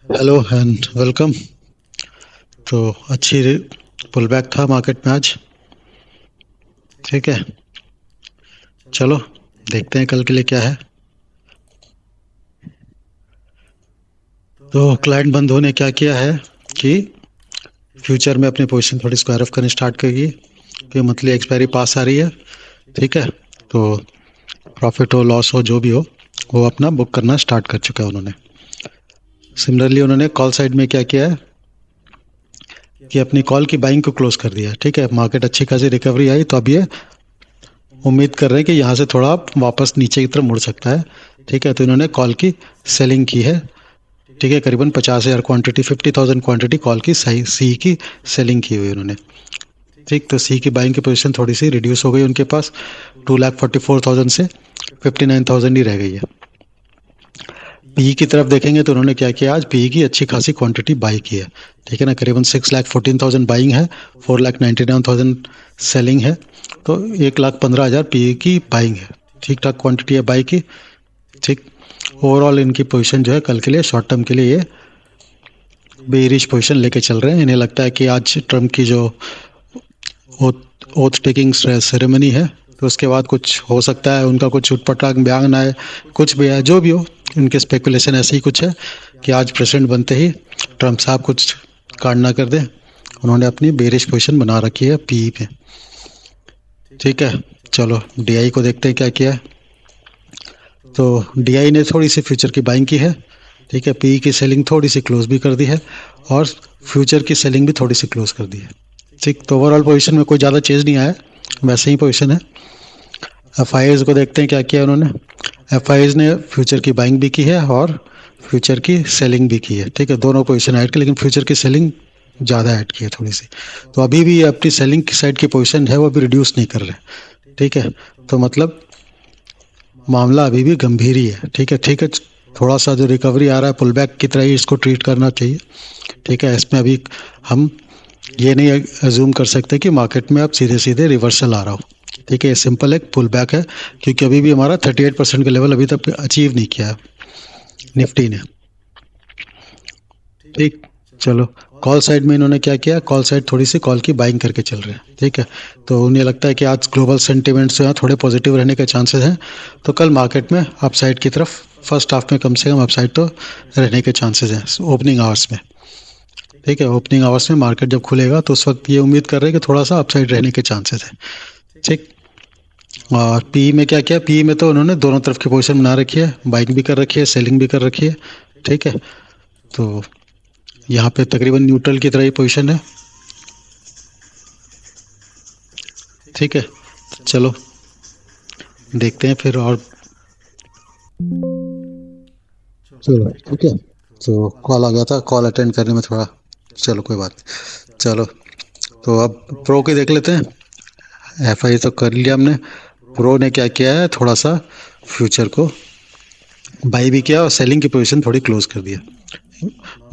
Hello and welcome. तो अच्छी pull back था मार्केट में आज। ठीक है, चलो देखते हैं कल के लिए क्या है। तो क्लाइंट बंधु ने क्या किया है कि फ्यूचर में अपनी पोजीशन थोड़ी स्क्वायर ऑफ करनी स्टार्ट करी कि मंथली एक्सपायरी पास आ रही है। ठीक है, तो प्रॉफिट हो लॉस हो जो भी हो वो अपना बुक करना स्टार्ट कर चुका है उन्होंने। सिमिलरली उन्होंने कॉल साइड में क्या किया है कि अपनी कॉल की बाइंग को क्लोज कर दिया। ठीक है, मार्केट अच्छी खासी रिकवरी आई तो अब ये उम्मीद कर रहे हैं कि यहाँ से थोड़ा वापस नीचे की तरफ मुड़ सकता है। ठीक है, तो इन्होंने कॉल की सेलिंग की है। ठीक है, करीबन 50,000 क्वांटिटी 50,000 क्वांटिटी कॉल की सही सी की सेलिंग की हुई उन्होंने। ठीक, तो सी की बाइंग की पोजीशन थोड़ी सी रिड्यूस हो गई उनके पास 2,44,000 से 59,000 ही रह गई है। पी की तरफ देखेंगे तो उन्होंने क्या किया, आज पी की अच्छी खासी क्वांटिटी बाई की है। ठीक है ना, करीबन 6,14,000 बाइंग है, 4,99,000 सेलिंग है। तो 1,15,000 पी की बाइंग है। ठीक ठाक क्वांटिटी है बाई की। ठीक, ओवरऑल इनकी पोजीशन जो है कल के लिए शॉर्ट टर्म के लिए ये बेरिश पोजीशन लेके चल रहे हैं। इन्हें लगता है कि आज ट्रम्प की जो ओथ टेकिंग सेरेमनी है तो उसके बाद कुछ हो सकता है, उनका कुछ उटपटांग बयान आए, कुछ भी आए, जो भी हो। इनके स्पेकुलेशन ऐसे ही कुछ है कि आज प्रेसिडेंट बनते ही ट्रम्प साहब कुछ कांड ना कर दें। उन्होंने अपनी बेरिश पोजीशन बना रखी है पी पे। ठीक है, चलो डीआई को देखते हैं क्या किया है। तो डीआई ने थोड़ी सी फ्यूचर की बाइंग की है। ठीक है, पी की सेलिंग थोड़ी सी क्लोज भी कर दी है और फ्यूचर की सेलिंग भी थोड़ी सी क्लोज कर दी है। ठीक, तो ओवरऑल पोजीशन में कोई ज़्यादा चेंज नहीं आया, वैसे ही पोजीशन है। एफ को देखते हैं क्या किया उन्होंने। एफ ने फ्यूचर की बाइंग भी की है और फ्यूचर की सेलिंग भी की है। ठीक है, दोनों पोजीशन ऐड की, लेकिन फ्यूचर की सेलिंग ज़्यादा ऐड की है थोड़ी सी। तो अभी भी अपनी सेलिंग की साइड की पोजीशन है वो अभी रिड्यूस नहीं कर रहे। ठीक है, तो मतलब मामला अभी भी गंभीर ही है। ठीक है, ठीक है, थोड़ा सा जो रिकवरी आ रहा है पुल बैक की तरह ही इसको ट्रीट करना चाहिए। ठीक है, इसमें अभी हम ये नहीं एज्यूम कर सकते कि मार्केट में अब सीधे सीधे रिवर्सल आ रहा हो। ठीक है, ये सिंपल एक पुल बैक है क्योंकि अभी भी हमारा 38% का लेवल अभी तक अचीव नहीं किया है निफ्टी ने। ठीक, चलो कॉल साइड में इन्होंने क्या किया, कॉल साइड थोड़ी सी कॉल की बाइंग करके चल रहे हैं। ठीक है, तो उन्हें लगता है कि आज ग्लोबल सेंटिमेंट्स जो है थोड़े पॉजिटिव रहने के चांसेस हैं, तो कल मार्केट में अपसाइड की तरफ फर्स्ट हाफ में कम से कम अपसाइड तो रहने के चांसेस हैं ओपनिंग आवर्स में। ठीक है, ओपनिंग आवर्स में मार्केट जब खुलेगा तो उस वक्त ये उम्मीद कर रहे हैं कि थोड़ा सा अपसाइड रहने के चांसेस है। ठीक, और पी में क्या किया, पी में तो उन्होंने दोनों तरफ की पोजीशन बना रखी है, बाइंग भी कर रखी है, सेलिंग भी कर रखी है। ठीक है, तो यहाँ पे तकरीबन न्यूट्रल की तरह ही पोजीशन है। ठीक है, चलो देखते हैं फिर और। चलो ठीक है, तो कॉल आ गया था, कॉल अटेंड करने में थोड़ा, चलो कोई बात नहीं। चलो, तो अब प्रो की देख लेते हैं। एफ आई तो कर लिया हमने। प्रो ने क्या किया है, थोड़ा सा फ्यूचर को बाई भी किया और सेलिंग की पोजीशन थोड़ी क्लोज कर दिया।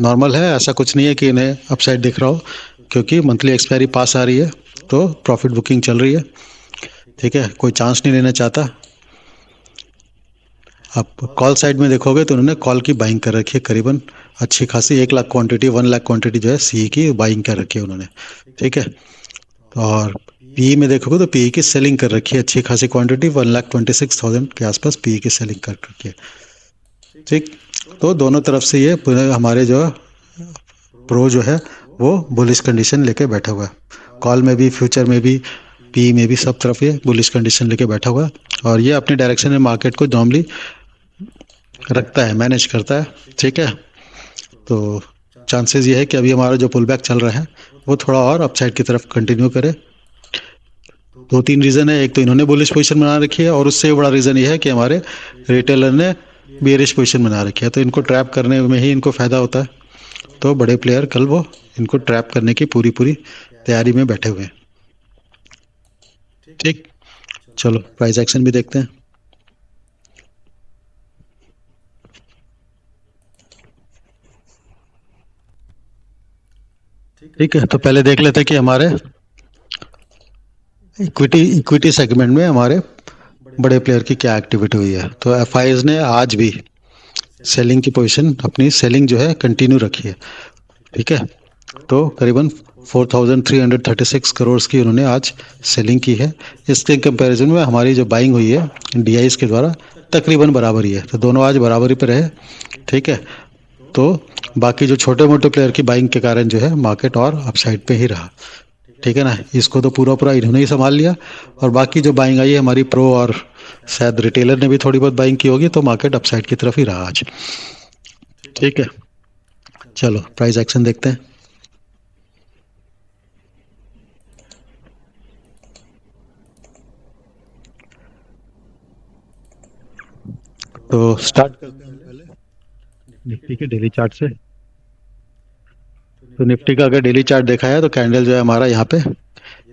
नॉर्मल है, ऐसा कुछ नहीं है कि इन्हें अपसाइड दिख रहा हो, क्योंकि मंथली एक्सपायरी पास आ रही है तो प्रॉफिट बुकिंग चल रही है। ठीक है, कोई चांस नहीं लेना चाहता। आप कॉल साइड में देखोगे तो उन्होंने कॉल की बाइंग कर रखी है, करीबन अच्छी खासी 1 लाख क्वांटिटी 1 लाख क्वांटिटी जो है सी की बाइंग कर रखी है उन्होंने। ठीक है, और पी में देखोगे तो पी की सेलिंग कर रखी है अच्छी खासी क्वांटिटी 1,26,000 के आसपास पी की सेलिंग कर रखी है। ठीक, तो दोनों तरफ से ये हमारे जो प्रो जो है वो बुलिश कंडीशन लेके बैठा हुआ है। कॉल में भी फ्यूचर में भी पी में भी सब तरफ ये बुलिश कंडीशन लेके बैठा हुआ है और ये अपने डायरेक्शन में मार्केट को नॉर्मली रखता है, मैनेज करता है। ठीक है, तो चांसेस ये है कि अभी हमारा जो पुल बैक चल रहा है वो थोड़ा और अपसाइड की तरफ कंटिन्यू करे। दो तीन रीज़न है, एक तो इन्होंने बुलिश पोजीशन बना रखी है और उससे बड़ा रीज़न ये है कि हमारे रिटेलर ने बेरिश पोजीशन बना रखी है, तो इनको ट्रैप करने में ही इनको फ़ायदा होता है। तो बड़े प्लेयर कल वो इनको ट्रैप करने की पूरी पूरी तैयारी में बैठे हुए हैं। ठीक, चलो प्राइस एक्शन भी देखते हैं। ठीक है, तो पहले देख लेते हैं कि हमारे इक्विटी इक्विटी सेगमेंट में हमारे बड़े प्लेयर की क्या एक्टिविटी हुई है। तो एफ ने आज भी सेलिंग की पोजीशन, अपनी सेलिंग जो है कंटिन्यू रखी है। ठीक है, तो करीबन 4,336 करोड़ की उन्होंने आज सेलिंग की है। इसके कंपैरिजन में हमारी जो बाइंग हुई है डीआईएस के द्वारा तकरीबन बराबर ही है, तो दोनों आज बराबरी पे रहे। ठीक है, तो बाकी जो छोटे मोटे प्लेयर की बाइंग के कारण जो है मार्केट और अपसाइड पे ही रहा। ठीक है ना, इसको तो पूरा पूरा इन्होंने ही संभाल लिया, और बाकी जो बाइंग आई है हमारी प्रो और शायद रिटेलर ने भी थोड़ी बहुत बाइंग की होगी, तो मार्केट अपसाइड की तरफ ही रहा आज। ठीक है, चलो प्राइस एक्शन देखते हैं। तो स्टार्ट करते हैं पहले निफ्टी के डेली चार्ट से। तो निफ्टी का अगर डेली चार्ट देखा है तो कैंडल जो है हमारा यहाँ पे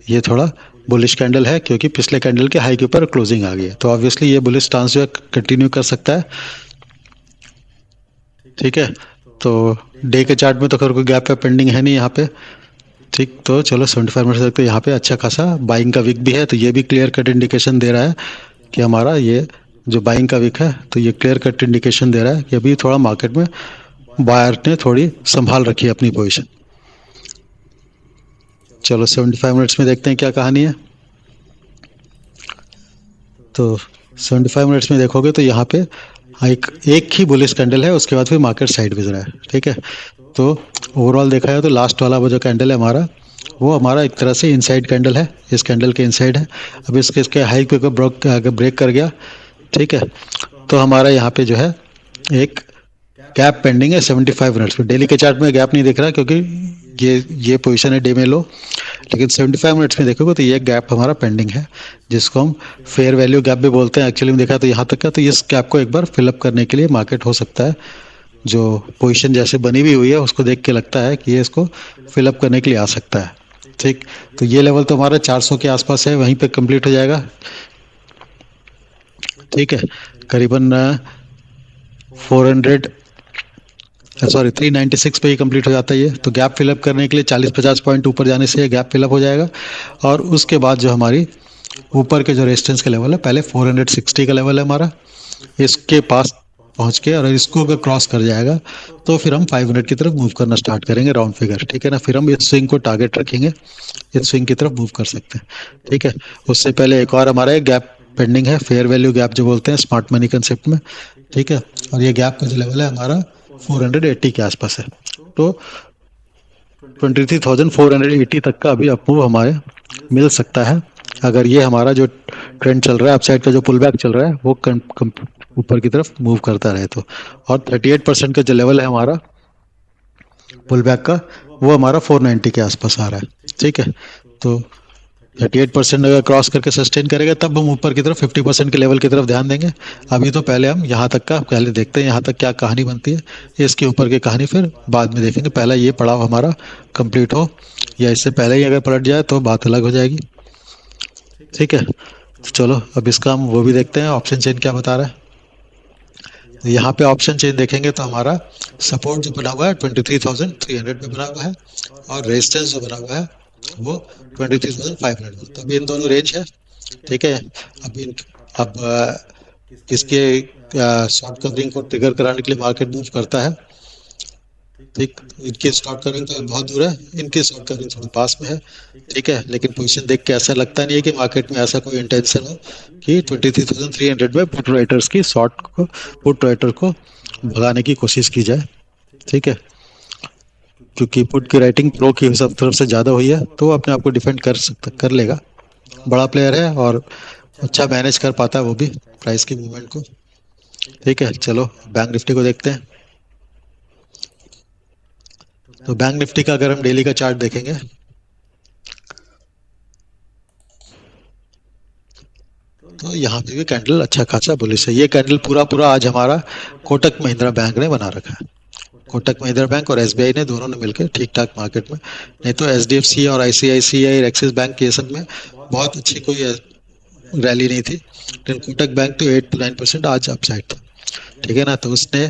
ये थोड़ा बुलिश कैंडल है, क्योंकि पिछले कैंडल के हाई के ऊपर क्लोजिंग आ गई है, तो ऑब्वियसली ये बुलिश स्टांस जो है कंटिन्यू कर सकता है। ठीक है, तो डे के चार्ट में तो खैर कोई गैप पेंडिंग है नहीं यहाँ पे। ठीक, तो चलो 75 मिनट तक तो यहाँ पे अच्छा खासा बाइंग का विक भी है, तो ये भी क्लियर कट इंडिकेशन दे रहा है कि हमारा ये जो बाइंग का विक है, तो ये क्लियर कट इंडिकेशन दे रहा है कि अभी थोड़ा मार्केट में बायर ने थोड़ी संभाल रखी है अपनी पोजीशन। चलो 75 मिनट्स में देखते हैं क्या कहानी है। तो 75 मिनट्स में देखोगे तो यहाँ पे एक एक ही बुलिश कैंडल है, उसके बाद फिर मार्केट साइड में रहा है। ठीक है, तो ओवरऑल देखा है तो लास्ट वाला वो जो कैंडल है हमारा, वो हमारा एक तरह से इनसाइड कैंडल है, इस कैंडल के इनसाइड है। अब इसके हाई पे ब्रेक कर गया। ठीक है, तो हमारा यहाँ पे जो है एक गैप पेंडिंग है 75 मिनट्स में। डेली के चार्ट में गैप नहीं दिख रहा क्योंकि ये पोजीशन है डे में लो, लेकिन 75 मिनट्स में देखोगे तो ये गैप हमारा पेंडिंग है, जिसको हम फेयर वैल्यू गैप भी बोलते हैं एक्चुअली में। देखा तो यहाँ तक का, तो इस गैप को एक बार फिलअप करने के लिए मार्केट हो सकता है, जो पोजीशन जैसे बनी हुई हुई है उसको देख के लगता है कि ये इसको फिलअप करने के लिए आ सकता है। ठीक, तो ये लेवल तो हमारा 400 के आसपास है, वहीं पे कंप्लीट हो जाएगा। ठीक है, करीबन 400 सॉरी 396 पे ही कंप्लीट हो जाता है ये। तो गैप फिलअप करने के लिए 40-50 पॉइंट ऊपर जाने से ये गैप फिलअप हो जाएगा, और उसके बाद जो हमारी ऊपर के जो रेजिस्टेंस का लेवल है, पहले 460 का लेवल है हमारा, इसके पास पहुंच के, और इसको अगर क्रॉस कर जाएगा तो फिर हम 500 की तरफ मूव करना स्टार्ट करेंगे राउंड फिगर। ठीक है ना, फिर हम इस स्विंग को टारगेट रखेंगे, इस स्विंग की तरफ मूव कर सकते हैं। ठीक है, उससे पहले एक और हमारा एक गैप पेंडिंग है, फेयर वैल्यू गैप जो बोलते हैं स्मार्ट मनी कंसेप्ट में। ठीक है, और ये गैप का जो लेवल है हमारा 480 के आसपास है, तो 23,480 तक का अभी अपमूव हमारे मिल सकता है, अगर ये हमारा जो ट्रेंड चल रहा है अपसाइड का, जो पुल बैक चल रहा है वो ऊपर की तरफ मूव करता रहे तो। और 38% का जो लेवल है हमारा पुल बैक का, वो हमारा 490 के आसपास आ रहा है। ठीक है, तो 38% अगर क्रॉस करके सस्टेन करेगा तब हम ऊपर की तरफ 50% के लेवल की तरफ ध्यान देंगे। अभी तो पहले हम यहाँ तक का पहले देखते हैं, यहाँ तक क्या कहानी बनती है, इसके ऊपर की कहानी फिर बाद में देखेंगे। पहला ये पड़ाव हमारा कंप्लीट हो, या इससे पहले ही अगर पलट जाए तो बात अलग हो जाएगी। ठीक है, तो चलो अब इसका हम वो भी देखते हैं ऑप्शन चेन क्या बता रहा है। तो यहाँ पे ऑप्शन चेन देखेंगे तो हमारा सपोर्ट जो बना हुआ है 23,300 पे बना हुआ है, और रेजिस्टेंस जो बना हुआ है वो 23,500। तो अभी इन दोनों रेंज है। ठीक है, अब इसके शॉर्ट कवरिंग को ट्रिगर कराने के लिए मार्केट मूव करता है। ठीक, इनकी शॉर्ट कवरिंग तो बहुत दूर है, इनकी शॉर्ट कवरिंग थोड़ी पास में है। ठीक है, लेकिन पोजीशन देख के ऐसा लगता नहीं है कि मार्केट में ऐसा कोई इंटेंशन हो कि 23,300 में पुट राइटर्स की शॉर्ट को, पुट राइटर को भगाने की कोशिश की जाए। ठीक है, क्योंकि पुट की राइटिंग प्रो की सब तरफ से ज़्यादा हुई है, तो वो अपने आप को डिफेंड कर लेगा। बड़ा प्लेयर है और अच्छा मैनेज कर पाता है वो भी प्राइस की मूवमेंट को। ठीक है, चलो बैंक निफ्टी को देखते हैं। तो बैंक निफ्टी का अगर हम डेली का चार्ट देखेंगे तो यहाँ पे भी कैंडल अच्छा खासा बुलिश है। ये कैंडल पूरा पूरा आज हमारा कोटक महिंद्रा बैंक ने बना रखा है। कोटक महिंद्रा बैंक और एसबीआई ने, दोनों ने मिलकर ठीक ठाक मार्केट में, नहीं तो एचडीएफसी और आईसीआईसीआई और एक्सिस बैंक के सब में बहुत अच्छी कोई रैली नहीं थी, लेकिन कोटक बैंक तो 8 to 9% आज अपसाइड था। ठीक है ना, तो उसने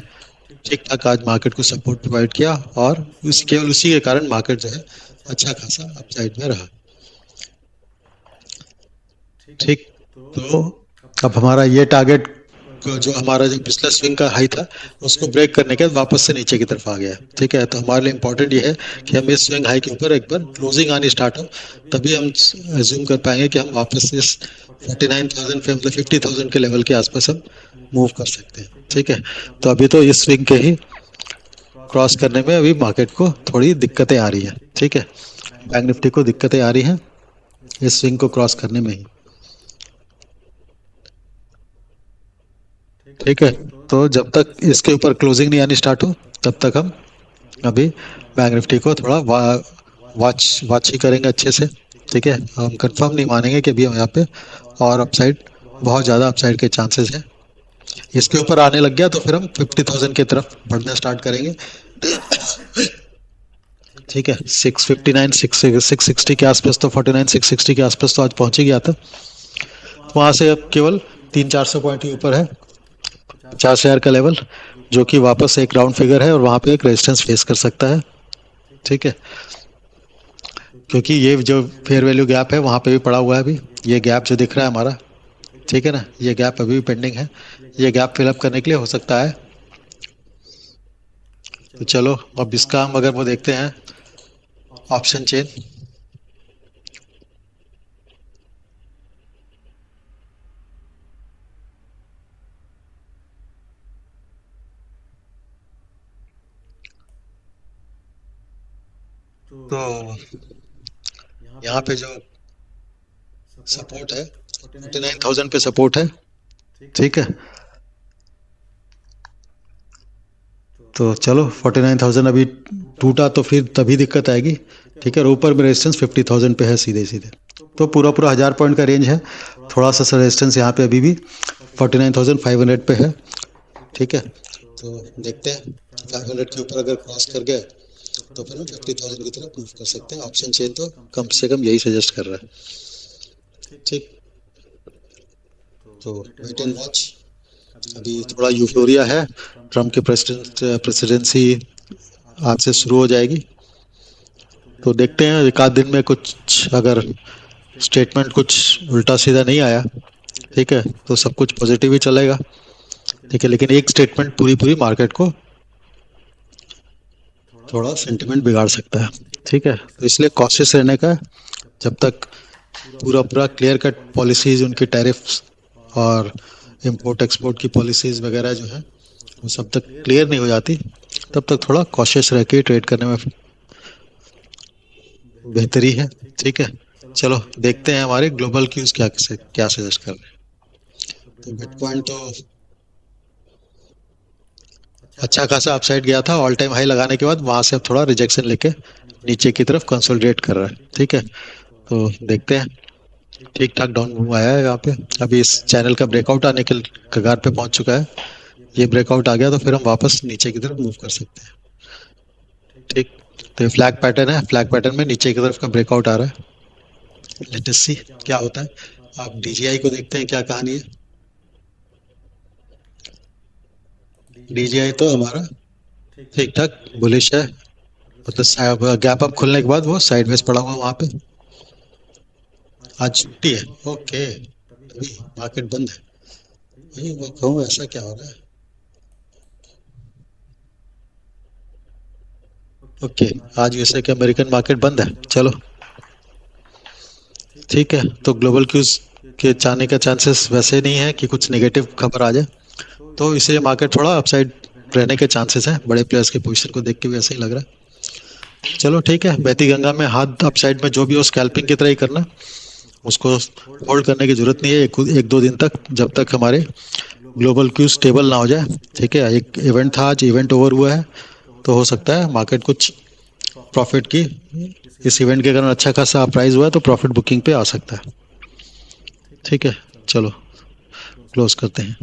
ठीक ठाक आज मार्केट को सपोर्ट प्रोवाइड किया, और केवल उसी के कारण मार्केट जो है अच्छा खासा अपसाइड में रहा। ठीक, तो अब हमारा ये टारगेट जो हमारा जो पिछला स्विंग का हाई था उसको ब्रेक करने के बाद वापस से नीचे की तरफ आ गया। ठीक है, तो हमारे लिए इम्पोर्टेंट ये है कि हम इस स्विंग हाई के ऊपर एक बार क्लोजिंग आनी स्टार्ट हो, तभी हम एज्यूम कर पाएंगे कि हम वापस इस 49,000 पे मतलब 50,000 के लेवल के आसपास हम मूव कर सकते हैं। ठीक है, तो अभी तो इस स्विंग के ही क्रॉस करने में अभी मार्केट को थोड़ी दिक्कतें आ रही है। ठीक है, बैंक निफ्टी को दिक्कतें आ रही हैं इस स्विंग को क्रॉस करने में ही। ठीक है, तो जब तक इसके ऊपर क्लोजिंग नहीं आनी स्टार्ट हो तब तक हम अभी बैंक निफ्टी को थोड़ा वॉच ही करेंगे अच्छे से। ठीक है, हम कंफर्म नहीं मानेंगे कि अभी हम यहाँ पे और अपसाइड बहुत ज़्यादा अपसाइड के चांसेस हैं। इसके ऊपर आने लग गया तो फिर हम 50,000 की तरफ बढ़ना स्टार्ट करेंगे। ठीक है, 659 660 के आसपास तो 49 660 के आसपास तो आज पहुंच ही गया था। तो वहाँ से अब केवल 300-400 पॉइंट ही ऊपर है 50,000 का लेवल, जो कि वापस एक राउंड फिगर है और वहाँ पे एक रेजिस्टेंस फेस कर सकता है। ठीक है, क्योंकि ये जो फेयर वैल्यू गैप है वहाँ पे भी पड़ा हुआ है अभी, ये गैप जो दिख रहा है हमारा। ठीक है ना, ये गैप अभी भी पेंडिंग है, ये गैप फिलअप करने के लिए हो सकता है। तो चलो अब इसका हम अगर वो देखते हैं ऑप्शन चेन। तो यहाँ पे जो सपोर्ट है 49,000 पे सपोर्ट है। ठीक है, तो चलो 49,000 अभी टूटा तो फिर तभी दिक्कत आएगी। ठीक है, और ऊपर में रेजिस्टेंस 50,000 पे है सीधे सीधे, तो पूरा पूरा 1000 पॉइंट का रेंज है। थोड़ा सा रेजिस्टेंस यहाँ पे अभी भी 49,500 पे है। ठीक है, तो देखते हैं 500 के ऊपर अगर क्रॉस कर गया तो फिर हम 50,000 की तरफ मूव कर सकते हैं। ऑप्शन चेन तो कम से कम यही सजेस्ट कर रहा है। ठीक, तो वेट एंड वॉच। अभी थोड़ा यूफोरिया है, ट्रम्प की प्रेसिडेंसी आज से शुरू हो जाएगी, तो देखते हैं एक आध दिन में कुछ अगर स्टेटमेंट कुछ उल्टा सीधा नहीं आया, ठीक है, तो सब कुछ पॉजिटिव ही चलेगा। ठीक है, लेकिन एक स्टेटमेंट पूरी पूरी मार्केट को थोड़ा सेंटिमेंट बिगाड़ सकता है। ठीक है, तो इसलिए कॉशियस रहने का है। जब तक पूरा पूरा क्लियर कट पॉलिसीज उनकी टैरिफ्स और इंपोर्ट एक्सपोर्ट की पॉलिसीज वगैरह जो है वो सब तक क्लियर नहीं हो जाती, तब तक थोड़ा कॉशियस रह के ट्रेड करने में बेहतरी है। ठीक है, चलो देखते हैं हमारे ग्लोबल क्यूज क्या सजेस्ट कर रहे हैं। तो बिटकॉइन तो अच्छा खासा अपसाइड गया था, ऑल टाइम हाई लगाने के बाद वहां से अब थोड़ा रिजेक्शन लेके नीचे की तरफ कंसोलिडेट कर रहा है। ठीक है, तो देखते हैं, ठीक ठाक डाउन मूव आया है यहाँ पे। अभी इस चैनल का ब्रेकआउट आने के कगार पे पहुंच चुका है। ये ब्रेकआउट आ गया तो फिर हम वापस नीचे की तरफ मूव कर सकते हैं। ठीक, तो ये फ्लैग पैटर्न है, फ्लैग पैटर्न में नीचे की तरफ का ब्रेकआउट आ रहा है। लेट्स सी क्या होता है। आप डीजीआई को देखते हैं क्या कहानी है। डीजीआई तो हमारा ठीक ठाक बुलिश है, मतलब गैप अप खुलने के बाद वो साइडवेज पड़ा हुआ वहां पे। आज छुट्टी है, ओके, तभी मार्केट बंद है। वही मैं कहूँ ऐसा क्या हो रहा है। ओके, आज वैसे कि अमेरिकन मार्केट बंद है। चलो ठीक है, तो ग्लोबल क्यूज के जाने का चांसेस वैसे नहीं है कि कुछ नेगेटिव खबर आ जाए, तो इसलिए मार्केट थोड़ा अपसाइड रहने के चांसेस हैं। बड़े प्लेयर्स की पोजीशन को देख के भी ऐसा ही लग रहा है। चलो ठीक है, बहती गंगा में हाथ अपसाइड में जो भी हो स्कैल्पिंग की तरह ही करना, उसको होल्ड करने की जरूरत नहीं है एक दो दिन तक, जब तक हमारे ग्लोबल क्यूज स्टेबल ना हो जाए। ठीक है, एक इवेंट था आज, इवेंट ओवर हुआ है, तो हो सकता है मार्केट कुछ प्रॉफिट की, इस इवेंट के कारण अच्छा खासा प्राइस हुआ है तो प्रॉफिट बुकिंग पे आ सकता है। ठीक है, चलो क्लोज करते हैं।